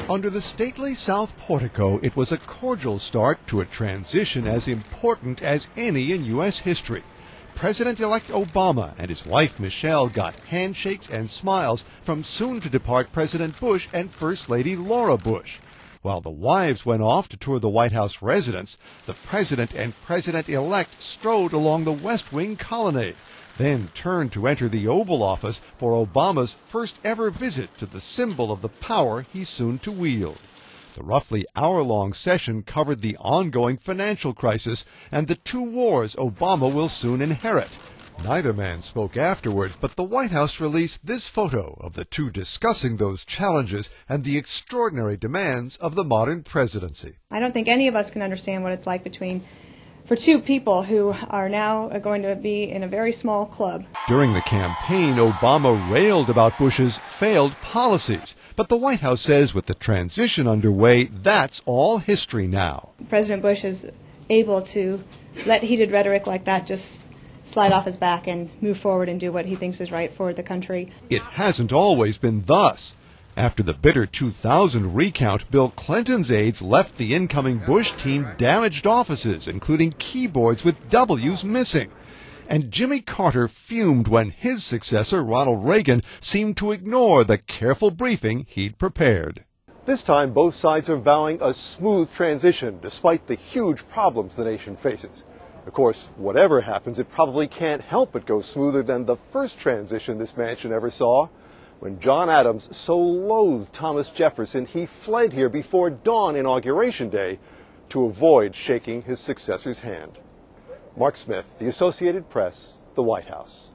Under the stately south portico, it was a cordial start to a transition as important as any in U.S. history. President-elect Obama and his wife Michelle got handshakes and smiles from soon-to-depart President Bush and First Lady Laura Bush. While the wives went off to tour the White House residence, the president and president-elect strode along the West Wing colonnade, then turned to enter the Oval Office for Obama's first-ever visit to the symbol of the power he's soon to wield. The roughly hour-long session covered the ongoing financial crisis and the two wars Obama will soon inherit. Neither man spoke afterward, but the White House released this photo of the two discussing those challenges and the extraordinary demands of the modern presidency. I don't think any of us can understand what it's like for two people who are now going to be in a very small club. During the campaign, Obama railed about Bush's failed policies. But the White House says with the transition underway, that's all history now. President Bush is able to let heated rhetoric like that just slide off his back and move forward and do what he thinks is right for the country. It hasn't always been thus. After the bitter 2000 recount, Bill Clinton's aides left the incoming Bush team damaged offices, including keyboards with W's missing. And Jimmy Carter fumed when his successor, Ronald Reagan, seemed to ignore the careful briefing he'd prepared. This time, both sides are vowing a smooth transition, despite the huge problems the nation faces. Of course, whatever happens, it probably can't help but go smoother than the first transition this mansion ever saw. When John Adams so loathed Thomas Jefferson, he fled here before dawn Inauguration Day to avoid shaking his successor's hand. Mark Smith, The Associated Press, the White House.